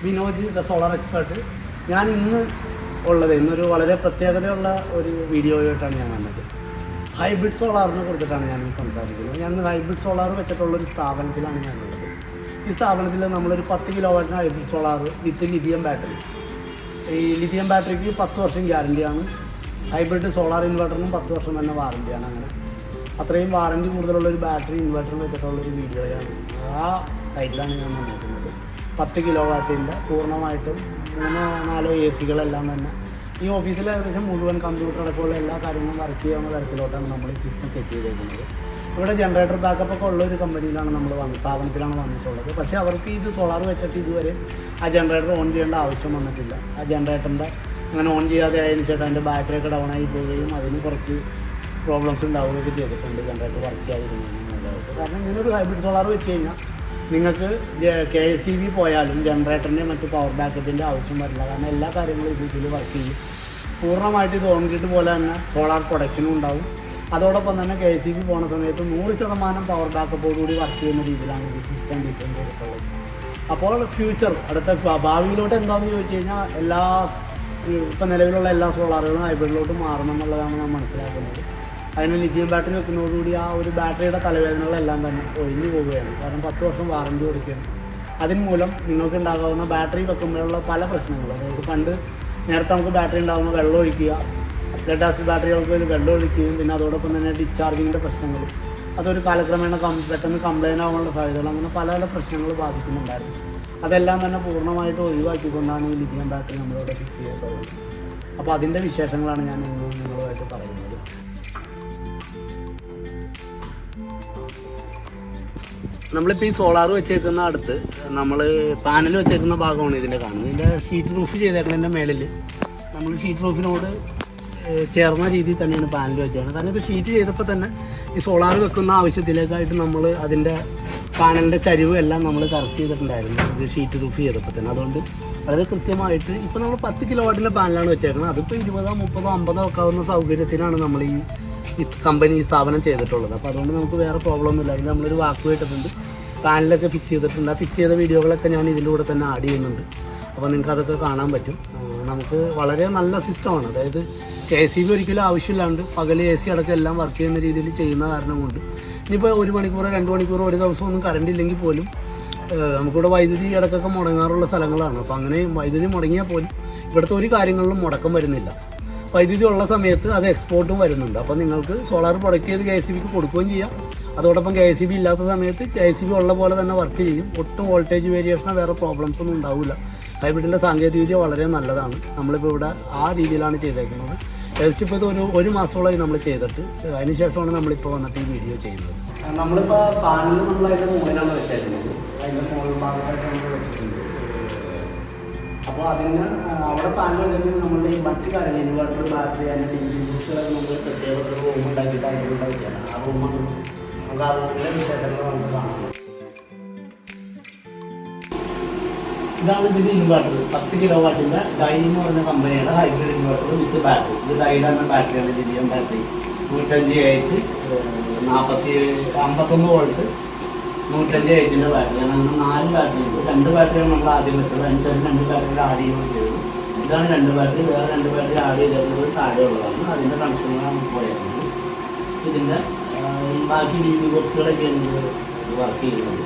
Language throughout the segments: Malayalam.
Vinoj the solar expert. ഞാൻ ഇന്നൊരു വളരെ പ്രത്യേകതയുള്ള ഒരു വീഡിയോയായിട്ടാണ് ഞാൻ വന്നത്. ഹൈബ്രിഡ് സോളാറിനെ കുറിച്ചിട്ടാണ് ഞാൻ സംസാരിക്കുന്നത്. ഞാൻ ഹൈബ്രിഡ് സോളാർ വെച്ചിട്ടുള്ളൊരു സ്ഥാപനത്തിലാണ് ഞാനുള്ളത്. ഈ സ്ഥാപനത്തിൽ നമ്മളൊരു 10 കിലോവാട്ടിന് ഹൈബ്രിഡ് സോളാർ വിത്ത് ലിഥിയം ബാറ്ററി. ഈ ലിഥിയം ബാറ്ററിക്ക് 10 വർഷം ഗ്യാരണ്ടിയാണ്. ഹൈബ്രിഡ് സോളാർ ഇൻവെർട്ടറിനും 10 വർഷം തന്നെ വാറണ്ടിയാണ്. അങ്ങനെ അത്രയും വാറണ്ടി കൂടുതലുള്ളൊരു ബാറ്ററി ഇൻവെർട്ടർ വെച്ചിട്ടുള്ളൊരു വീഡിയോയാണ്. ആ സൈറ്റിലാണ് ഞാൻ വന്നിരിക്കുന്നത്. 10 കിലോവാട്ടിൻ്റെ പൂർണ്ണമായിട്ടും 3-4 AC-കളെല്ലാം തന്നെ ഈ ഓഫീസിൽ ഏകദേശം മുഴുവൻ കമ്പ്യൂട്ടർ അടക്കമുള്ള എല്ലാ കാര്യങ്ങളും വർക്ക് ചെയ്യാവുന്ന തരത്തിലോട്ടാണ് നമ്മൾ ഈ സിസ്റ്റം സെറ്റ് ചെയ്തേക്കുന്നത്. ഇവിടെ ജനറേറ്റർ ബാക്കപ്പ് ഒക്കെ ഉള്ള ഒരു കമ്പനിയിലാണ് സ്ഥാപനത്തിലാണ് വന്നിട്ടുള്ളത്. പക്ഷേ അവർക്ക് ഇത് സോളാർ വെച്ചിട്ട് ഇതുവരെ ആ ജനറേറ്റർ ഓൺ ചെയ്യേണ്ട ആവശ്യം വന്നിട്ടില്ല. ആ ജനറേറ്ററിൻ്റെ അങ്ങനെ ഓൺ ചെയ്യാതെ ആയതിനു ശേഷം അതിൻ്റെ ബാറ്ററിയൊക്കെ ഡൗൺ ആയി പോവുകയും അതിന് കുറച്ച് പ്രോബ്ലംസ് ഉണ്ടാവുകയൊക്കെ ചെയ്തിട്ടുണ്ട് ജനറേറ്റർ വർക്ക് ചെയ്യാതിരുന്നതിനായിട്ട്. കാരണം ഇങ്ങനൊരു ഹൈബ്രിഡ് സോളാർ വെച്ച് കഴിഞ്ഞാൽ നിങ്ങൾക്ക് KSEB പോയാലും ജനറേറ്ററിൻ്റെ മറ്റ് പവർ ബാക്കപ്പിൻ്റെ ആവശ്യം വരില്ല. കാരണം എല്ലാ കാര്യങ്ങളും ഇതിൽ വർക്ക് ചെയ്യും. പൂർണ്ണമായിട്ട് ഇത് ഓൺ ഗ്രിഡ് പോലെ തന്നെ സോളാർ പ്രൊഡക്ഷനും ഉണ്ടാവും. അതോടൊപ്പം തന്നെ KSEB പോകുന്ന സമയത്ത് 100% പവർ ബാക്കപ്പോടുകൂടി വർക്ക് ചെയ്യുന്ന രീതിയിലാണ് ഈ സിസ്റ്റം ഡിസൈൻ ചെയ്തിട്ടുള്ളത്. അപ്പോൾ ഫ്യൂച്ചർ ഭാവിയിലോട്ട് എന്താണെന്ന് ചോദിച്ചു കഴിഞ്ഞാൽ ഇപ്പം നിലവിലുള്ള എല്ലാ സോളാറുകളും ഹൈബ്രിഡിലോട്ട് മാറുമെന്നുള്ളതാണ് ഞാൻ മനസ്സിലാക്കുന്നത്. അതിന് ലിഥിയം ബാറ്ററി വെക്കുന്നതോടുകൂടി ആ ഒരു ബാറ്ററിയുടെ തലവേദനകളെല്ലാം തന്നെ ഒഴിഞ്ഞു പോവുകയാണ്. കാരണം 10 വർഷം വാറണ്ടി കൊടുക്കുകയാണ്. അതിന് മൂലം നിങ്ങൾക്ക് ഉണ്ടാകാവുന്ന ബാറ്ററി വെക്കുമ്പോഴുള്ള പല പ്രശ്നങ്ങളും, അതായത് നേരത്തെ നമുക്ക് ബാറ്ററി ഉണ്ടാകുമ്പോൾ വെള്ളം ഒഴിക്കുക, ലെഡ് ആസിഡ് ബാറ്ററികൾക്ക് വെള്ളം ഒഴിക്കുകയും പിന്നെ അതോടൊപ്പം തന്നെ ഡിസ്ചാർജിങ്ങിൻ്റെ പ്രശ്നങ്ങളും, അതൊരു കാലക്രമേണ പെട്ടെന്ന് കംപ്ലൈൻ്റ് ആവാനുള്ള സാധ്യതകൾ, അങ്ങനെ പല പ്രശ്നങ്ങൾ ബാധിക്കുന്നുണ്ടായിരുന്നു. അതെല്ലാം തന്നെ പൂർണ്ണമായിട്ട് ഒഴിവാക്കിക്കൊണ്ടാണ് ഈ ലിഥിയം ബാറ്ററി നമ്മളിവിടെ ഫിക്സ് ചെയ്തിട്ടുള്ളത്. അപ്പോൾ അതിൻ്റെ വിശേഷങ്ങളാണ് ഞാൻ ഇന്ന് നിങ്ങളുമായിട്ട് പറയുന്നത്. നമ്മളിപ്പോൾ ഈ സോളാർ വെച്ചേക്കുന്ന അടുത്ത് നമ്മൾ പാനൽ വെച്ചേക്കുന്ന ഭാഗമാണ് ഇതിൻ്റെ കാണുന്നത്. ഇതിൻ്റെ ഷീറ്റ് റൂഫ് ചെയ്തേക്കുന്നതിൻ്റെ മേളിൽ നമ്മൾ ഷീറ്റ് റൂഫിനോട് ചേർന്ന രീതിയിൽ തന്നെയാണ് പാനൽ വെച്ചേക്കുന്നത്. കാരണം ഇത് ഷീറ്റ് ചെയ്തപ്പോൾ തന്നെ ഈ സോളാർ വെക്കുന്ന ആവശ്യത്തിലേക്കായിട്ട് നമ്മൾ അതിൻ്റെ പാനലിൻ്റെ ചരിവ് എല്ലാം നമ്മൾ കറക്റ്റ് ചെയ്തിട്ടുണ്ടായിരുന്നു ഇത് ഷീറ്റ് റൂഫ് ചെയ്തപ്പോൾ തന്നെ. അതുകൊണ്ട് വളരെ കൃത്യമായിട്ട് ഇപ്പോൾ നമ്മൾ 10 കിലോവാട്ടിൻ്റെ പാനലാണ് വെച്ചേക്കുന്നത്. അതിപ്പോൾ 20, 30, 50 വെക്കാവുന്ന സൗകര്യത്തിനാണ് നമ്മൾ ഈ സ്ഥാപനം ചെയ്തിട്ടുള്ളത്. അപ്പോൾ അതുകൊണ്ട് നമുക്ക് വേറെ പ്രോബ്ലം ഒന്നുമില്ല. അതിൽ നമ്മളൊരു വാക്ക് കേട്ടിട്ടുണ്ട്, പാനലൊക്കെ ഫിക്സ് ചെയ്തിട്ടുണ്ട്. ആ ഫിക്സ് ചെയ്ത വീഡിയോകളൊക്കെ ഞാൻ ഇതിൻ്റെ കൂടെ തന്നെ ആഡ് ചെയ്യുന്നുണ്ട്. അപ്പോൾ നിങ്ങൾക്ക് അതൊക്കെ കാണാൻ പറ്റും. നമുക്ക് വളരെ നല്ല സിസ്റ്റമാണ്. അതായത് KSEB ഒരിക്കലും ആവശ്യമില്ലാണ്ട് പകൽ AC അടക്കം എല്ലാം വർക്ക് ചെയ്യുന്ന രീതിയിൽ ചെയ്യുന്ന കാരണം കൊണ്ട് ഇനിയിപ്പോൾ 1 മണിക്കൂറോ 2 മണിക്കൂറോ ഒരു ദിവസം ഒന്നും കറണ്ട് ഇല്ലെങ്കിൽ പോലും നമുക്കിവിടെ വൈദ്യുതി ഇടക്കൊക്കെ മുടങ്ങാറുള്ള സ്ഥലങ്ങളാണ്. അപ്പോൾ അങ്ങനെ വൈദ്യുതി മുടങ്ങിയാൽ പോലും ഇവിടുത്തെ ഒരു കാര്യങ്ങളിലും മുടക്കം വരുന്നില്ല. വൈദ്യുതി ഉള്ള സമയത്ത് അത് എക്സ്പോർട്ടും വരുന്നുണ്ട്. അപ്പോൾ നിങ്ങൾക്ക് സോളാർ പ്രൊഡക്റ്റ് ചെയ്ത് KSEBക്ക് കൊടുക്കുകയും ചെയ്യാം. അതോടൊപ്പം KSEB ഇല്ലാത്ത സമയത്ത് KSEB ഉള്ള പോലെ തന്നെ വർക്ക് ചെയ്യും. ഒട്ടും വോൾട്ടേജ് വേരിയേഷനോ വേറെ പ്രോബ്ലംസ് ഒന്നും ഉണ്ടാവില്ല. ഹൈബ്രിഡിൻ്റെ സാങ്കേതികവിദ്യ വളരെ നല്ലതാണ്. നമ്മളിപ്പോൾ ഇവിടെ ആ രീതിയിലാണ് ചെയ്തേക്കുന്നത്. ഏകദേശം ഇപ്പോൾ ഇത് ഒരു മാസത്തോളമായി നമ്മൾ ചെയ്തിട്ട് അതിനുശേഷമാണ് നമ്മളിപ്പോൾ വന്നിട്ട് ഈ വീഡിയോ ചെയ്യുന്നത്. നമ്മളിപ്പോൾ പാനൽ നമ്മളതിൻ്റെ മുകളിലാണ് വെച്ചേക്കുന്നത്. അതിൻ്റെ മുകൾ ഭാഗത്തായിട്ട് നമ്മൾ വെച്ചിട്ടുണ്ട്. അപ്പോൾ അതിന് അവിടെ പാനൽ വെച്ചിട്ടുണ്ടെങ്കിൽ നമ്മളുടെ ഈ മറ്റു കാര്യങ്ങൾ ഇൻവെർട്ടർ, ബാറ്ററി, അതിൻ്റെ ഡിസ്പ്ലേകളൊക്കെ നമ്മൾ പ്രത്യേക ഒരു റൂം ഉണ്ടാക്കിയിട്ട് അതിൻ്റെ ഉണ്ടാക്കിയാണ്. ആ റൂമൊക്കെ നമുക്ക് ആ റൂമിൻ്റെ വിശേഷങ്ങൾ നമുക്ക് കാണാം. ഇതാണ് ഇതിൻ്റെ ഇൻവെർട്ടർ. 10 കിലോവാട്ടിൻ്റെ ഡൈ എന്ന് പറഞ്ഞ കമ്പനിയുടെ ഹൈബ്രിഡ് ഇൻവെർട്ടർ വിത്ത് ബാറ്ററി. ഇത് ഡൈയുടെ തന്നെ ബാറ്ററിയാണ്, lithium battery. 105 AH 51 volt 105 AH ബാറ്ററിയാണ്. അങ്ങനെ 4 ബാറ്ററി ഉണ്ട്. 2 ബാറ്ററിയാണ് നമ്മൾ ആദ്യം വെച്ചത്. അതിനുശേഷം 2 ബാറ്ററി ആഡ് ചെയ്യുകയും ചെയ്തത്. ഇതാണ് 2 ബാറ്ററി. വേറെ 2 ബാറ്ററി ആഡ് ചെയ്തത് താഴെയുള്ളതാണ്. അതിൻ്റെ കണക്ഷനുകളാണ് പോയത്. ഇതിൻ്റെ ബാക്കി DB ബോക്സുകളൊക്കെയാണ് ഇത് വർക്ക് ചെയ്യുന്നത്.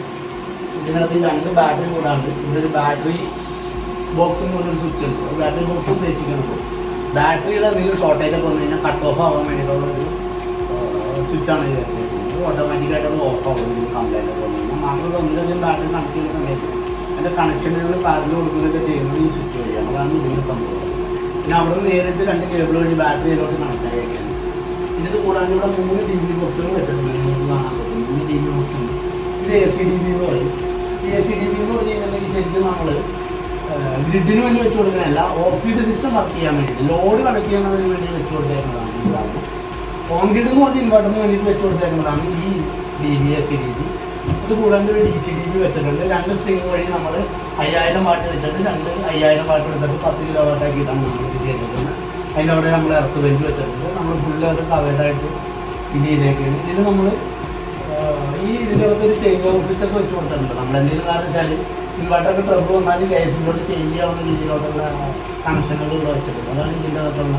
ഇതിനകത്ത് 2 ബാറ്ററി കൂടാണ്ട് ഇവിടെ ഒരു ബാറ്ററി ബോക്സ് എന്ന് പറഞ്ഞൊരു സ്വിച്ച് ഉണ്ട്. ബാറ്ററി ബോക്സ് ഉദ്ദേശിക്കുന്നത് ബാറ്ററിയുടെ എന്തെങ്കിലും ഷോർട്ടേജ് ഒക്കെ വന്നു കഴിഞ്ഞാൽ കട്ട് ഓഫ് ആവാൻ വേണ്ടിയിട്ടുള്ളൊരു സ്വിച്ചാണ് ഇത് വെച്ചിരിക്കുന്നത്. ഓട്ടോമാറ്റിക്കായിട്ട് അത് ഓഫ് ആവും കംപ്ലൈൻറ്റ് ഒക്കെ വന്നു കഴിഞ്ഞാൽ. മാത്രമല്ല ഒന്നിലധികം ബാറ്ററി കണക്ട് ചെയ്യുന്ന സമയത്ത് അതിൻ്റെ കണക്ഷനുകൾ കറണ്ട് കൊടുക്കുന്നതൊക്കെ ചെയ്യുന്നത് ഈ സ്വിച്ച് വഴിയാണ്. അതാണ് ഇതിൻ്റെ സംഭവം. പിന്നെ അവിടെ നിന്ന് നേരിട്ട് 2 കേബിൾ വഴി ബാറ്ററി ഇതിലോട്ട് കണക്ട് ആയിരിക്കുകയാണ്. ഇത് കൂടാണ്ട് ഇവിടെ 3 DB ബോക്സുകൾ വെച്ചിട്ടുണ്ട്. നിങ്ങൾക്ക് കാണാൻ പറ്റും 3 DB ബോക്സ് ഉണ്ട്. ഇത് ACDB എന്ന് പറയും. ഈ ACDB എന്ന് പറഞ്ഞു കഴിഞ്ഞിട്ടുണ്ടെങ്കിൽ ശരിക്കും നമ്മൾ ഗ്രിഡിന് വേണ്ടി വെച്ച് കൊടുക്കുന്നതല്ല, ഓഫ് ഗ്രിഡ് സിസ്റ്റം വർക്ക് ചെയ്യാൻ വേണ്ടിയിട്ട് ലോഡ് കണക്ട് ചെയ്യുന്നതിന് വേണ്ടി വെച്ച് കൊടുത്തേക്കുന്നതാണ് ഈ സാധനം. ഓൺ ഗ്രിഡ് എന്ന് പറഞ്ഞ ഇൻവെർട്ടറിന് വേണ്ടിയിട്ട് വെച്ച് കൊടുത്തേക്കുന്നതാണ് ഈ DB ACDB. ഇത് കൂടാണ്ട് ഒരു DCDB വെച്ചിട്ടുണ്ട്. 2 സ്ട്രിങ് വഴി നമ്മൾ 5000 വാട്ട് വെച്ചിട്ട് 5000 വാട്ട് എടുത്തിട്ട് 10 കിലോവാട്ട് ആക്കിയിട്ടാണ് നമ്മൾ ഇത് ചെയ്തിരിക്കുന്നത്. അതിൻ്റെ അവിടെ നമ്മൾ എർത്ത് ബെഞ്ച് വെച്ചിട്ടുണ്ട്. നമ്മൾ ഫുള്ള് അത് കവേർഡായിട്ട് ഇത് ചെയ്തേക്കാണ്. ഇതിന് നമ്മൾ ഇതിനകത്ത് ഒരു ചേഞ്ച് ഓഫ് സ്വിച്ച് ഒക്കെ വെച്ച് കൊടുത്തിട്ടുണ്ട്. നമ്മളെന്തെങ്കിലും കാരണം വെച്ചാൽ ഇൻവെർട്ടർക്ക് ട്രബിൾ വന്നാൽ ഗ്യാസിലോട്ട് ചേഞ്ച് ചെയ്യാവുന്ന രീതിയിലോട്ടുള്ള കണക്ഷനുകൾ ഇവിടെ വെച്ചിട്ടുണ്ട്. അതാണ് ഇതിൻ്റെ അകത്തുള്ള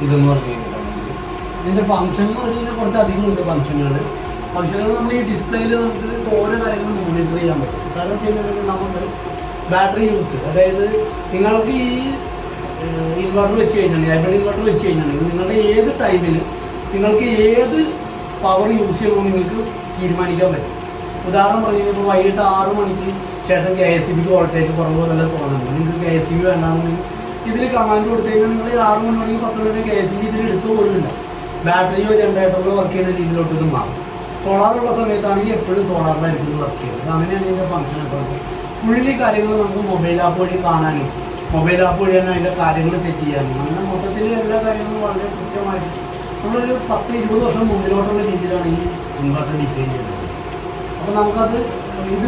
ഇതെന്ന് പറഞ്ഞു കഴിഞ്ഞിട്ടുണ്ടെങ്കിൽ. ഇതിൻ്റെ ഫംഗ്ഷൻ എന്ന് പറഞ്ഞു കഴിഞ്ഞാൽ കുറച്ച് അധികം ഉണ്ട് ഫംഗ്ഷനുകൾ നമ്മൾ ഈ ഡിസ്പ്ലേയിൽ നമുക്ക് ഓരോ കാര്യങ്ങളും മോണിറ്റർ ചെയ്യാൻ പറ്റും. കാരണം ചെയ്യുന്നുണ്ടെങ്കിൽ നമുക്ക് ബാറ്ററി യൂസ്, അതായത് നിങ്ങൾക്ക് ഈ ഇൻവെർട്ടർ വെച്ച് കഴിഞ്ഞാൽ ഹൈബ്രിഡ് ഇൻവെർട്ടർ വെച്ച് കഴിഞ്ഞിട്ടുണ്ടെങ്കിൽ നിങ്ങളുടെ ഏത് ടൈമിലും നിങ്ങൾക്ക് ഏത് പവർ യൂസ് ചെയ്യണമെന്ന് നിങ്ങൾക്ക് തീരുമാനിക്കാൻ പറ്റും. ഉദാഹരണം പറഞ്ഞു കഴിഞ്ഞാൽ ഇപ്പോൾ വൈകിട്ട് 6 മണിക്ക് ശേഷം KSEBക്ക് വോൾട്ടേജ് കുറവ് നല്ല തോന്നുന്നുണ്ട്, നിങ്ങൾക്ക് KSEB വേണ്ടാമെന്ന് ഇതിൽ കമാൻഡ് കൊടുത്തു കഴിഞ്ഞാൽ നിങ്ങൾ 6 മണി മണിക്ക് 10 മണി KSEB ഇതിൽ എടുത്തു പോലുമില്ല. ബാറ്ററിയോ ജനറേറ്ററിലോ വർക്ക് ചെയ്യുന്ന രീതിയിലോട്ട് ഇത് മാറും. സോളാറുള്ള സമയത്താണെങ്കിൽ എപ്പോഴും സോളാറിലായിരിക്കും ഇത് വർക്ക് ചെയ്യുന്നത്. അങ്ങനെയാണ് ഇതിൻ്റെ ഫംഗ്ഷൻ. അപ്പോൾ ഫുള്ളി കാര്യങ്ങൾ നമുക്ക് മൊബൈൽ ആപ്പ് വഴി കാണാനും മൊബൈൽ ആപ്പ് വഴി തന്നെ അതിൻ്റെ കാര്യങ്ങൾ സെറ്റ് ചെയ്യാനും അങ്ങനെ മൊത്തത്തിൽ എല്ലാ കാര്യങ്ങളും വളരെ കൃത്യമായിട്ട് നമ്മളൊരു 10-20 വർഷം മുമ്പിലോട്ടുള്ള രീതിയിലാണ് ഈ ഇൻവെർട്ടർ ഡിസൈൻ ചെയ്യുന്നത്. അപ്പോൾ നമുക്കത് ഇത്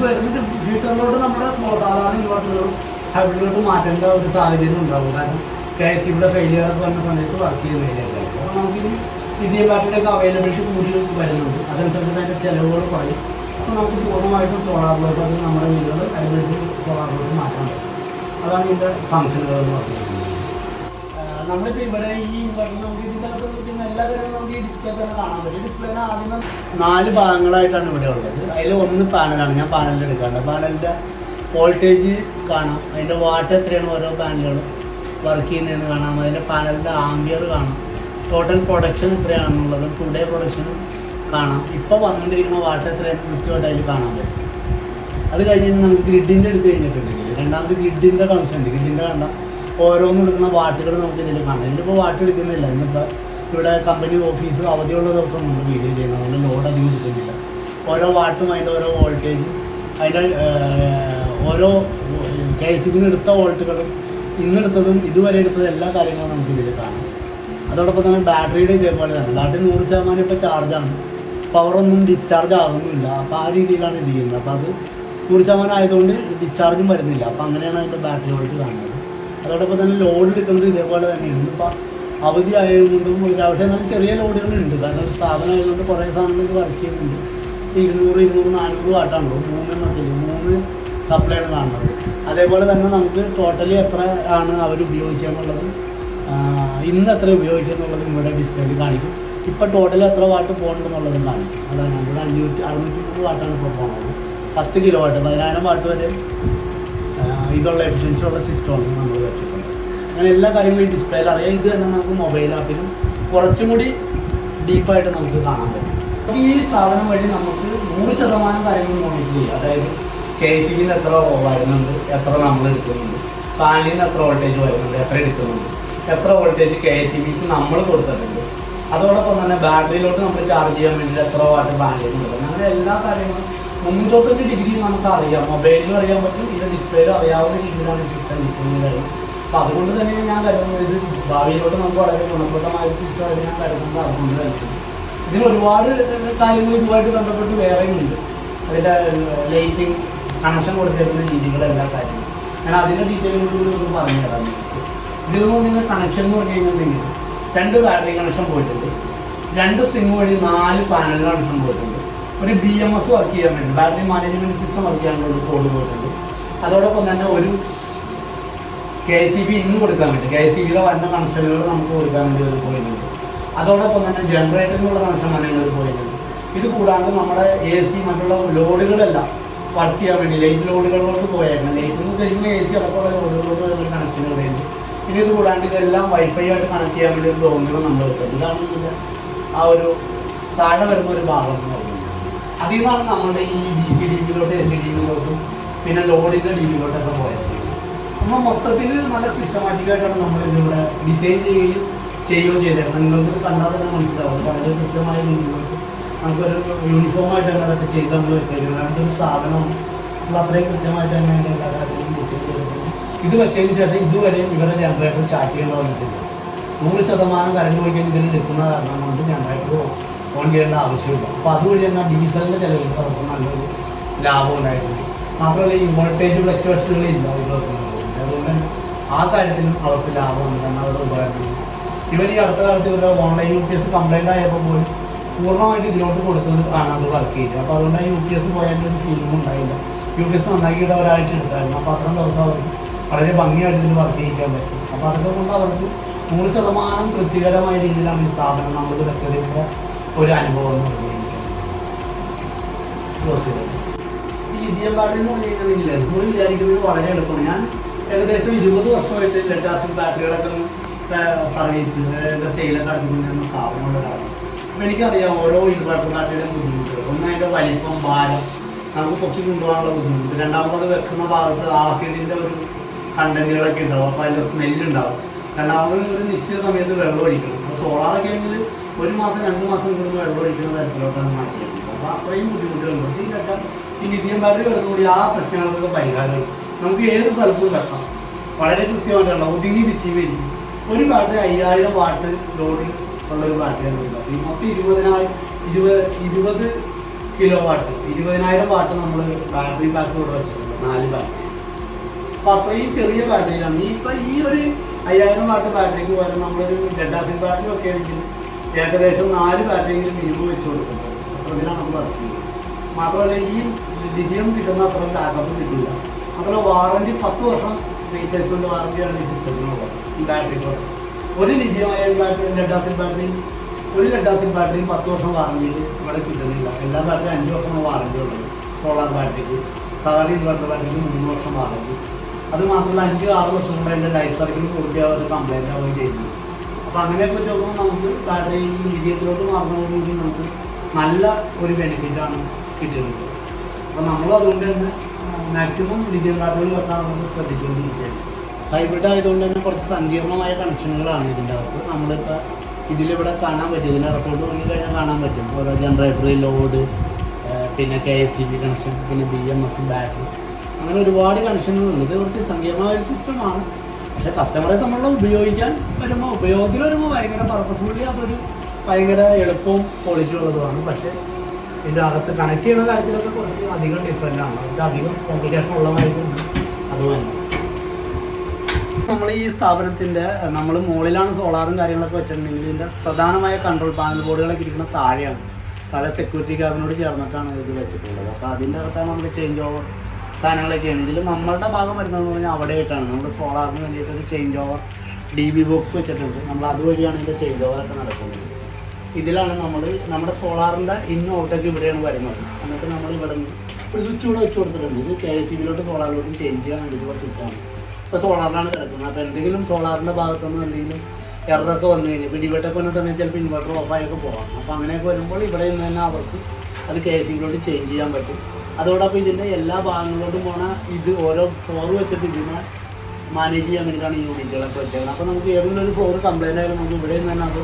ഫ്യൂച്ചറിലോട്ട് നമ്മുടെ സാധാരണ ഇൻവെർട്ടറുകളും ഹൈബ്രിഡിലോട്ട് മാറ്റേണ്ട ഒരു സാഹചര്യം ഉണ്ടാകും. കാരണം KSEBയുടെ ഫെയിലിയറൊക്കെ വന്ന സമയത്ത് വർക്ക് ചെയ്യുന്നതിലേക്ക്. അപ്പോൾ നമുക്കിത് ലിഥിയം ബാറ്ററിയുടെയൊക്കെ അവൈലബിലിറ്റി കൂടി വരുന്നുണ്ട്. അതനുസരിച്ച് അതിൻ്റെ ചിലവുകൾ കുറയും. അപ്പോൾ നമുക്ക് പൂർണ്ണമായിട്ടും സോളാറിലോട്ട് അത് നമ്മുടെ വീടുകൾ ഹൈബ്രിഡ് സോളാറിലോട്ട് മാറ്റാൻ പറ്റും. അതാണ് ഇതിൻ്റെ ഫംഗ്ഷനുകൾ എന്ന് പറഞ്ഞിട്ടുള്ളത്. നമ്മളിപ്പോൾ ഇവിടെ ഈ ഇൻവെർട്ടർ നമുക്ക് ഇതിൻ്റെ അകത്ത് നിൽക്കുന്ന എല്ലാ കാര്യങ്ങളും നമുക്ക് ഈ ഡിസ്പ്ലേ തന്നെ കാണാൻ പറ്റും. ഈ ഡിസ്പ്ലേനെ ആദ്യം 4 ഭാഗങ്ങളായിട്ടാണ് ഇവിടെ ഉള്ളത്. അതിൽ ഒന്ന് പാനലാണ്. ഞാൻ പാനലിൽ എടുക്കാറുണ്ട്. പാനലിൻ്റെ വോൾട്ടേജ് കാണാം, അതിൻ്റെ വാട്ട് എത്രയാണ് ഓരോ പാനലുകളും വർക്ക് ചെയ്യുന്നതെന്ന് കാണാം, അതിൻ്റെ പാനലിൻ്റെ ആംബിയർ കാണാം, ടോട്ടൽ പ്രൊഡക്ഷൻ എത്രയാണെന്നുള്ളതും ടുഡേ പ്രൊഡക്ഷനും കാണാം, ഇപ്പോൾ വന്നുകൊണ്ടിരിക്കുന്ന വാട്ട് എത്രയാണെന്ന് കൃത്യമായിട്ട് അതിൽ കാണാൻ പറ്റും. അത് കഴിഞ്ഞ് നമുക്ക് ഗ്രിഡിൻ്റെ എടുത്ത് കഴിഞ്ഞിട്ടുണ്ടെങ്കിൽ രണ്ടാമത് ഗ്രിഡിൻ്റെ കണക്ഷൻ ഉണ്ട്. ഗ്രിഡിൻ്റെ കണ്ട ഓരോന്നും എടുക്കുന്ന വാട്ടുകൾ നമുക്ക് ഇതിൽ കാണാം. ഇതിലിപ്പോൾ വാട്ട് എടുക്കുന്നില്ല. ഇന്നിപ്പോൾ ഇവിടെ കമ്പനി ഓഫീസ് അവധിയുള്ള ദിവസം നമ്മൾ വീഡിയോ ചെയ്യുന്നത്, അതുകൊണ്ട് ലോഡ് അധികം എടുക്കുന്നില്ല. ഓരോ വാട്ടും അതിൻ്റെ ഓരോ വോൾട്ടേജും അതിൻ്റെ ഓരോ KSEBിന്ന് എടുത്ത വോൾട്ടുകളും ഇന്നെടുത്തതും ഇതുവരെ എടുത്തതും എല്ലാ കാര്യങ്ങളും നമുക്ക് ഇതിൽ കാണാം. അതോടൊപ്പം തന്നെ ബാറ്ററിയുടെ ഇതേപോലെ തന്നെ ബാറ്ററി 100% ഇപ്പോൾ ചാർജാണ്, പവറൊന്നും ഡിസ്ചാർജ് ആകുന്നില്ല. അപ്പോൾ ആ രീതിയിലാണ് ഇത് ചെയ്യുന്നത്. അപ്പോൾ അത് 100% ആയതുകൊണ്ട് ഡിസ്ചാർജും വരുന്നില്ല. അപ്പോൾ അങ്ങനെയാണ് അതിൻ്റെ ബാറ്ററി വോൾട്ട് കാണുന്നത്. അതോടൊപ്പം തന്നെ ലോഡ് എടുക്കുന്നത് ഇതേപോലെ തന്നെയാണ്. ഇന്നിപ്പോൾ അവധി ആയതുകൊണ്ടും പക്ഷേ നല്ല ചെറിയ ലോഡുകളുണ്ട്. കാരണം ഒരു സ്ഥാപനം ആയതുകൊണ്ട് കുറേ സാധനങ്ങൾ ഇത് വർക്ക് ചെയ്യുന്നുണ്ട്. 200-400 വാട്ടാണല്ലോ 3 സപ്ലൈയാണ് കാണുന്നത്. അതേപോലെ തന്നെ നമുക്ക് ടോട്ടലി എത്ര ആണ് അവർ ഉപയോഗിച്ചതെന്നുള്ളത്, ഇന്ന് എത്ര ഉപയോഗിച്ചെന്നുള്ളതും ഇവിടെ ഡിസ്പ്ലേയിൽ കാണിക്കും. ഇപ്പോൾ ടോട്ടൽ എത്ര വാട്ട് പോകുന്നുണ്ടെന്നുള്ളതും കാണിക്കും. അതാണ് ഇവിടെ 603 വാട്ടാണ് ഇപ്പോൾ പോകുന്നത്. 10 കിലോ വാട്ട് 10,000 വാട്ട് വരെ ഇതുള്ള എഫിഷ്യൻസി ഉള്ള സിസ്റ്റമാണ് നമ്മൾ വെച്ചിട്ടുണ്ട്. അങ്ങനെ എല്ലാ കാര്യങ്ങളും ഈ ഡിസ്പ്ലേയിൽ അറിയാം. ഇത് തന്നെ നമുക്ക് മൊബൈൽ ആപ്പിലും കുറച്ചും കൂടി ഡീപ്പായിട്ട് നമുക്ക് കാണാൻ പറ്റും. ഈ സാധനം വഴി നമുക്ക് 100% കാര്യങ്ങൾ മോണിറ്റർ ചെയ്യാം. അതായത് KSEBിന്ന് എത്ര വരുന്നുണ്ട്, എത്ര നമ്മൾ എടുക്കുന്നുണ്ട്, പാനലിൽ നിന്ന് എത്ര വോൾട്ടേജ് വരുന്നുണ്ട്, എത്ര എടുക്കുന്നുണ്ട്, എത്ര വോൾട്ടേജ് KSEBക്ക് നമ്മൾ കൊടുത്തിട്ടുണ്ട്, അതോടൊപ്പം തന്നെ ബാറ്ററിയിലോട്ട് നമ്മൾ ചാർജ് ചെയ്യാൻ വേണ്ടി എത്ര വാട്ട് പാനലിൽ കൊടുക്കണം. അങ്ങനെ എല്ലാ കാര്യങ്ങളും 360 ഡിഗ്രി നമുക്ക് അറിയാം. മൊബൈലിലും അറിയാൻ പറ്റും, ഇതിൻ്റെ ഡിസ്പ്ലേയിലും അറിയാവുന്ന രീതിയിലാണ് സിസ്റ്റം ഡിസൈൻ ചെയ്തത്. അപ്പോൾ അതുകൊണ്ട് തന്നെയാണ് ഞാൻ കരുതുന്നത് ഇത് ഭാവിയിലോട്ട് നമുക്ക് വളരെ ഗുണപ്രദമായ സിസ്റ്റമായിട്ട് ഞാൻ കരുതുന്നത്. അതുകൊണ്ട് തന്നെ ഇതിന് ഒരുപാട് കാര്യങ്ങൾ ഇതുമായിട്ട് ബന്ധപ്പെട്ട് വേറെയും ഉണ്ട്. അതിൻ്റെ ലൈറ്റിംഗ് കണക്ഷൻ കൊടുത്തിരുന്ന രീതികളെല്ലാ കാര്യങ്ങളും ഞാൻ അതിൻ്റെ ഡീറ്റെയിലും കൂടി ഒന്ന് പറഞ്ഞു തരാം. ഇതിലൊന്നും നിങ്ങൾ കണക്ഷൻ എന്ന് പറഞ്ഞു കഴിഞ്ഞിട്ടുണ്ടെങ്കിൽ 2 ബാറ്ററി കണക്ഷൻ പോയിട്ടുണ്ട്, 2 സ്ട്രിങ് വഴി 4 പാനൽ കണക്ഷൻ പോയിട്ടുണ്ട്, ഒരു BMS വർക്ക് ചെയ്യാൻ വേണ്ടി ബാറ്ററി മാനേജ്മെൻറ്റ് സിസ്റ്റം വർക്ക് ചെയ്യാനുള്ള ഒരു കോഡ് പോയിട്ടുണ്ട്. അതോടൊപ്പം തന്നെ ഒരു KSEB ഇന്ന് കൊടുക്കാൻ വേണ്ടി KSEBിയിലെ വരുന്ന കണക്ഷനുകൾ നമുക്ക് കൊടുക്കാൻ വേണ്ടി ഒരു പോയിട്ടുണ്ട്. അതോടൊപ്പം തന്നെ ജനറേറ്ററിനുള്ള കണക്ഷൻ വന്നതിന് ഒരു പോയിട്ടുണ്ട്. ഇത് കൂടാണ്ട് നമ്മുടെ AC മറ്റുള്ള ലോഡുകളെല്ലാം വർക്ക് ചെയ്യാൻ വേണ്ടി ലൈറ്റ് ലോഡുകളിലോട്ട് പോയായിരുന്നു. ലൈറ്റ് എന്ന് കഴിഞ്ഞാൽ AC അടക്കമുള്ള ലോഡുകളിലോട്ട് ഒരു കണക്ഷൻ വേണ്ടി. പിന്നെ ഇത് കൂടാണ്ട് ഇതെല്ലാം വൈഫൈ ആയിട്ട് കണക്ട് ചെയ്യാൻ വേണ്ടി ഒരു ഡോങ്ങുകൾ നമ്മൾ വെച്ചത്. ഇതാണ് ഇതിൻ്റെ ആ ഒരു താഴെ വരുന്ന ഒരു ഭാഗം എന്ന് പറയുന്നത്. അതിൽ നിന്നാണ് നമ്മുടെ ഈ DC DBയിലോട്ട് HDBയിലോട്ടും പിന്നെ ലോഡിൻ്റെ DBയിലോട്ടൊക്കെ പോയത്. നമ്മൾ മൊത്തത്തിൽ നല്ല സിസ്റ്റമാറ്റിക്കായിട്ടാണ് നമ്മൾ ഇതിലൂടെ ഡിസൈൻ ചെയ്യുകയും ചെയ്തേക്കുന്നത്. നിങ്ങൾക്കിത് കണ്ടാൽ തന്നെ മനസ്സിലാവും. വളരെ കൃത്യമായ രീതിയിലോട്ട് നമുക്കൊരു യൂണിഫോമായിട്ട് തന്നെ അതൊക്കെ ചെയ്ത് നമ്മൾ വെച്ചേക്കുന്നത്. അങ്ങനത്തെ ഒരു സ്ഥാപനമാണ്. നമ്മൾ അത്രയും കൃത്യമായിട്ട് തന്നെ അതിൻ്റെ എല്ലാ കാര്യങ്ങളും ഡിസൈൻ ചെയ്തിട്ടുണ്ട്. ഇത് വെച്ചതിന് ശേഷം ഇതുവരെയും ഇവരുടെ ജനറേറ്റർ സ്റ്റാർട്ട് ചെയ്യേണ്ട വന്നിട്ടില്ല. 100% കറണ്ട് പോയിക്കാൻ ഇതിന് എടുക്കുന്ന കാരണം കൊണ്ട് ജനറേറ്റർ ഓൺ ചെയ്യേണ്ട ആവശ്യമില്ല. അപ്പോൾ അതുവഴി എന്നാൽ ഡീസലിൻ്റെ ചിലവിൽ അവർക്ക് നല്ലൊരു ലാഭം ഉണ്ടായിട്ടുണ്ട്. മാത്രമല്ല ഈ വോൾട്ടേജ് ഫ്ലക്ച്വേഷനുകളില്ല ഇത് വെക്കുന്നത്. അതുകൊണ്ട് തന്നെ ആ കാര്യത്തിലും അവർക്ക് ലാഭമുണ്ട്. കാരണം അവരുടെ ഉപകാരപ്പെടും. ഇവർ ഈ അടുത്ത കാലത്ത് ഇവരുടെ ഓൺലൈൻ UPS കംപ്ലൈൻ്റ് ആയപ്പോൾ പോലും പൂർണ്ണമായിട്ട് ഇതിലോട്ട് കൊടുത്തത് ആണ് അത് വർക്ക് ചെയ്തത്. അപ്പോൾ അതുകൊണ്ട് UPS പോയാലും ഒരു ഫീലിംഗ് ഉണ്ടായില്ല. QPS നന്നാക്കിയിട്ട് ഒരാഴ്ച എടുത്തായിരുന്നു. അപ്പോൾ അത്രയും ദിവസം അവർക്ക് വളരെ ഭംഗിയായിട്ട് ഇതിൽ വർക്ക് ചെയ്യിക്കാൻ പറ്റും. അപ്പോൾ അതൊക്കെ കൊണ്ട് അവർക്ക് 100% തൃപ്തികരമായ രീതിയിലാണ് ഈ സ്ഥാപനം നമ്മൾ വെച്ചതിൻ്റെ ഒരു അനുഭവം എന്ന് പറഞ്ഞിരിക്കുന്നത്. ഈ ലിഥിയം ബാറ്ററി എന്ന് പറഞ്ഞു കഴിഞ്ഞിട്ടുണ്ടെങ്കിൽ നമ്മൾ വിചാരിക്കുന്നത് വളരെ എളുപ്പമാണ്. ഞാൻ ഏകദേശം 20 വർഷമായിട്ട് ലെഡ് ആസിഡ് ബാറ്ററികളൊക്കെ സർവീസ് സെയിലൊക്കെ നടത്തിക്കൊണ്ടിരുന്ന സ്ഥാപനമുള്ള ഒരാളാണ്. അപ്പോൾ എനിക്കറിയാം ഓരോ ഇൻവെർട്ടർ ബാറ്ററിയുടെ ബുദ്ധിമുട്ട്. ഒന്ന് അതിൻ്റെ വലിപ്പം, ഭാരം, നമുക്ക് പൊക്കി കൊണ്ടുപോകാനുള്ള ബുദ്ധിമുട്ട്. രണ്ടാമത് വെക്കുന്ന ഭാഗത്ത് ആസിഡിൻ്റെ ഒരു കണ്ടന്റുകളൊക്കെ ഉണ്ടാവും. അപ്പോൾ അതിൻ്റെ സ്മെല്ലുണ്ടാവും. രണ്ടാമത് ഒരു നിശ്ചിത സമയത്ത് വെള്ളം ഒഴിക്കണം. അപ്പോൾ സോളാറൊക്കെ ആണെങ്കിൽ 1 മാസം 2 മാസം കൂടുമ്പോൾ വെള്ളം ഒഴിക്കുന്ന തരത്തിലോട്ടാണ് മാറ്റിയത്. അപ്പോൾ അത്രയും ബുദ്ധിമുട്ടുകളുണ്ട്. പക്ഷേ ഈ ലിഥിയം ബാറ്ററി വരുന്നതുകൂടി ആ പ്രശ്നങ്ങൾക്കൊക്കെ പരിഹാരം നമുക്ക് ഏത് സ്ഥലത്തും വെക്കാം. വളരെ കൃത്യമായിട്ടുള്ള ഒതുങ്ങി ഭിത്തി വരും. ഒരു ബാറ്ററി 5000 വാട്ട് ലോഡിൽ ഉള്ളൊരു ബാറ്ററിയാണ് ഉള്ളത്. ഈ മൊത്തം 20 കിലോ വാട്ട്, 20,000 വാട്ട് നമ്മൾ ബാറ്ററി പാക്കിലൂടെ വെച്ചിട്ടുണ്ട്, 4 ബാറ്ററി. അപ്പോൾ അത്രയും ചെറിയ ബാറ്ററിയിലാണ് ഈ ഒരു 5000 വാട്ട് ബാറ്ററിക്ക് പകരം നമ്മളൊരു ലെഡ് ആസിഡ് ബാറ്ററി ഒക്കെ ആണെങ്കിൽ ഏകദേശം 4 ബാറ്ററിയെങ്കിലും മിനിമം വെച്ച് കൊടുക്കുന്നത്. അത്രതിനാണ് നമ്മൾ വർക്ക് ചെയ്യുന്നത്. മാത്രമല്ല ഈ ലിഥിയം കിട്ടുന്ന അത്ര ബാക്കപ്പ് കിട്ടില്ല. അതുപോലെ വാറണ്ടി 10 വർഷം റീപ്ലേസ്മെൻറ്റ് വാറണ്ടിയാണ് ഈ സിസ്റ്റത്തിനുള്ളത്. ഈ ബാറ്ററിക്ക് ഒരു lithium ion battery lead acid ബാറ്ററിയും 10 വർഷം വാറണ്ടിയിൽ ഇവിടെ കിട്ടുന്നില്ല. എല്ലാ ബാറ്ററി 5 വർഷം വാറണ്ടി ഉള്ളത്. സോളാർ ബാറ്ററിക്ക്, സാധാരണ ഇൻവെർട്ടർ ബാറ്ററിക്ക് 3 വർഷം വാറണ്ടി. അത് മാത്രമല്ല 5-6 വർഷം കൊണ്ട് അതിൻ്റെ ലൈഫ് സർക്കിൾ പൂർത്തിയാവാതെ കംപ്ലൈൻറ്റ് ആവുകയും ചെയ്യുന്നു. അപ്പോൾ അങ്ങനെയൊക്കെ വെച്ച് നോക്കുമ്പോൾ നമുക്ക് ബാറ്ററി ലിഥിയത്തിലോട്ട് മാറുന്നതോടുകൂടി നമുക്ക് നല്ല ഒരു ബെനിഫിറ്റാണ് കിട്ടുന്നത്. അപ്പോൾ നമ്മളും അതുകൊണ്ട് തന്നെ മാക്സിമം ലിഥിയം ബാറ്ററികൾ വെക്കാൻ നമുക്ക് ശ്രദ്ധിച്ചുകൊണ്ടിരിക്കുകയാണ്. ഹൈബ്രിഡ് ആയതുകൊണ്ട് തന്നെ കുറച്ച് സങ്കീർണമായ കണക്ഷനുകളാണ് ഇതിൻ്റെ അകത്ത്. നമ്മളിപ്പോൾ ഇതിലിവിടെ കാണാൻ പറ്റും, ഇതിൻ്റെ അകത്തോട്ട് നോക്കിക്കഴിഞ്ഞാൽ കാണാൻ പറ്റും ഓരോ ജനറേറ്റർ, ലോഡ്, പിന്നെ KSEB കണക്ഷൻ, പിന്നെ BMS, ബാറ്ററി, അങ്ങനെ ഒരുപാട് കണക്ഷനുകളുണ്ട്. ഇത് കുറച്ച് സങ്കീർണമായ ഒരു സിസ്റ്റമാണ്. പക്ഷേ കസ്റ്റമറെ നമ്മൾ ഉപയോഗത്തിൽ വരുമ്പോൾ ഭയങ്കര പർപ്പസ്ഫുള്ളി അതൊരു ഭയങ്കര എളുപ്പവും ക്വാളിറ്റി ഉള്ളതുമാണ്. പക്ഷേ ഇതിൻ്റെ അകത്ത് കണക്ട് ചെയ്യുന്ന കാര്യത്തിലൊക്കെ കുറച്ച് അധികം ഡിഫറൻ്റ് ആണ്. ഇത് അധികം കോംപ്ലിക്കേഷൻ ഉള്ളതായിട്ടുണ്ട്. അതുതന്നെ നമ്മൾ ഈ സ്ഥാപനത്തിൻ്റെ നമ്മൾ മുകളിലാണ് സോളാറും കാര്യങ്ങളൊക്കെ വെച്ചിട്ടുണ്ടെങ്കിൽ ഇതിൻ്റെ പ്രധാനമായ കൺട്രോൾ പാനൽ ബോർഡുകളൊക്കെ ഇരിക്കുന്ന താഴെയാണ്. താഴെ സെക്യൂരിറ്റി ക്യാബിനോട് ചേർന്നിട്ടാണ് ഇത് വെച്ചിട്ടുള്ളത്. അപ്പോൾ അതിൻ്റെ അകത്താണ് നമ്മൾ ചേഞ്ച് ഓവർ സാധനങ്ങളൊക്കെയാണ്. ഇതിൽ നമ്മളുടെ ഭാഗം വരുന്നതെന്ന് പറഞ്ഞാൽ അവിടെയായിട്ടാണ്. നമ്മൾ സോളാറിന് വേണ്ടിയിട്ടൊരു ചേഞ്ച് ഓവർ DB ബോക്സ് വെച്ചിട്ടുണ്ട്. നമ്മൾ അതുവഴിയാണ് ഇതിൻ്റെ ചേഞ്ച് ഓവറൊക്കെ നടക്കുന്നത്. ഇതിലാണ് നമ്മുടെ സോളാറിൻ്റെ ഔട്ടൊക്കെ ഇവിടെയാണ് വരുന്നത്. എന്നിട്ട് നമ്മൾ ഇവിടെ നിന്ന് ഒരു സ്വിച്ച് കൂടെ വെച്ച് കൊടുത്തിട്ടുണ്ട്. ഇത് KSEBിലോട്ട് സോളാറിലോട്ട് ചേഞ്ച് ചെയ്യാൻ വേണ്ടിയിട്ടുള്ള സ്വിച്ചാണ്. ഇപ്പോൾ സോളാറിലാണ് കിടക്കുന്നത്. അപ്പോൾ എന്തെങ്കിലും സോളാറിൻ്റെ ഭാഗത്തുനിന്ന് എന്തെങ്കിലും എററൊക്കെ വന്നു കഴിഞ്ഞാൽ ഇപ്പോൾ ഇടിവെട്ടൊക്കെ വന്ന സമയത്ത് ചിലപ്പോൾ ഇൻവെർട്ടർ ഓഫായൊക്കെ പോകാം. അപ്പോൾ അങ്ങനെയൊക്കെ വരുമ്പോൾ ഇവിടെ നിന്ന് തന്നെ അവർക്ക് അത് KSEBിലോട്ട് ചേഞ്ച് ചെയ്യാൻ പറ്റും. അതോടൊപ്പം ഇതിൻ്റെ എല്ലാ ഭാഗങ്ങളിലോട്ടും പോണ ഇത് ഓരോ ഫ്ലോർ വെച്ചിട്ട് ഇതിനെ മാനേജ് ചെയ്യാൻ വേണ്ടിയിട്ടാണ് ഈ യൂണിറ്റുകളൊക്കെ വെച്ചേക്കുന്നത്. അപ്പോൾ നമുക്ക് ഏതെങ്കിലും ഒരു ഫ്ലോർ കംപ്ലൈൻ്റ് ആയാലും നമുക്ക് ഇവിടെ നിന്ന് തന്നെ അത്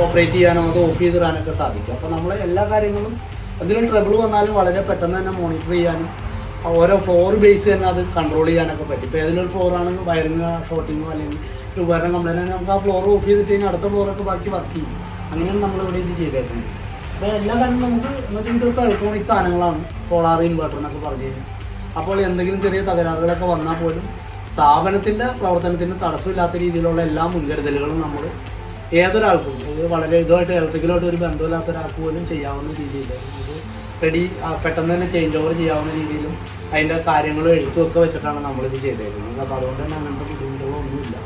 ഓപ്പറേറ്റ് ചെയ്യാനോ അത് ഓഫ് ചെയ്തിടാനൊക്കെ സാധിക്കും. അപ്പോൾ നമ്മൾ എല്ലാ കാര്യങ്ങളും എന്തെങ്കിലും ട്രബിൾ വന്നാലും വളരെ പെട്ടെന്ന് തന്നെ മോണിറ്റർ ചെയ്യാനും ഓരോ ഫ്ലോർ ബേസ് തന്നെ അത് കൺട്രോൾ ചെയ്യാനൊക്കെ പറ്റും. ഇപ്പോൾ ഏതെങ്കിലും ഒരു ഫ്ലോറാണെങ്കിൽ വയറിങ്ങോ ഷോർട്ടിങ്ങോ അല്ലെങ്കിൽ ഉപകരണം കംപ്ലൈൻ്റ് ആണെങ്കിൽ നമുക്ക് ആ ഫ്ലോർ ഓഫ് ചെയ്തിട്ട് കഴിഞ്ഞാൽ അടുത്ത ഫ്ലോറൊക്കെ ബാക്കി വർക്ക് ചെയ്യും. അങ്ങനെയാണ് നമ്മളിവിടെ ഇത് ചെയ്തേക്കുന്നത്. അപ്പോൾ എല്ലാ കാര്യങ്ങളും നമുക്ക് എന്നുവെച്ചാൽ ഇതൊക്കെ ഇലക്ട്രോണിക് സാധനങ്ങളാണ്, സോളാർ ഇൻവെർട്ടർ എന്നൊക്കെ പറഞ്ഞു കഴിഞ്ഞാൽ. അപ്പോൾ എന്തെങ്കിലും ചെറിയ തകരാറുകളൊക്കെ വന്നാൽ പോലും സ്ഥാപനത്തിൻ്റെ പ്രവർത്തനത്തിന് തടസ്സമില്ലാത്ത രീതിയിലുള്ള എല്ലാ മുൻകരുതലുകളും നമ്മൾ ഏതൊരാൾക്കും ഇത് വളരെ ഇതുമായിട്ട് ഇലക്ട്രിക്കലായിട്ട് ഒരു ബന്ധമില്ലാത്ത ഒരാൾക്ക് പോലും ചെയ്യാവുന്ന രീതിയിൽ ഇത് പെട്ടെന്ന് തന്നെ ചേഞ്ച് ഓവർ ചെയ്യാവുന്ന രീതിയിലും അതിൻ്റെ കാര്യങ്ങളും എഴുത്തുമൊക്കെ വെച്ചിട്ടാണ് നമ്മളിത് ചെയ്തേക്കുന്നത്. അപ്പോൾ അതുകൊണ്ട് തന്നെ അങ്ങനത്തെ ബുദ്ധിമുട്ടുകളൊന്നുമില്ല.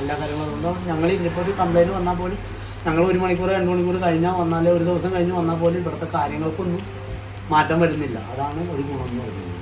എല്ലാ കാര്യങ്ങളും അതുകൊണ്ടും ഞങ്ങൾ ഇതിപ്പോൾ ഒരു കംപ്ലൈൻറ്റ് വന്നാൽ പോലും ഞങ്ങൾ 1 മണിക്കൂർ 2 മണിക്കൂർ കഴിഞ്ഞാൽ വന്നാൽ ഒരു ദിവസം കഴിഞ്ഞ് വന്നാൽ പോലും ഇവിടുത്തെ കാര്യങ്ങൾക്കൊന്നും മാറ്റം വരുന്നില്ല. അതാണ് ഒരു ഗുണമെന്ന് പറയുന്നത്.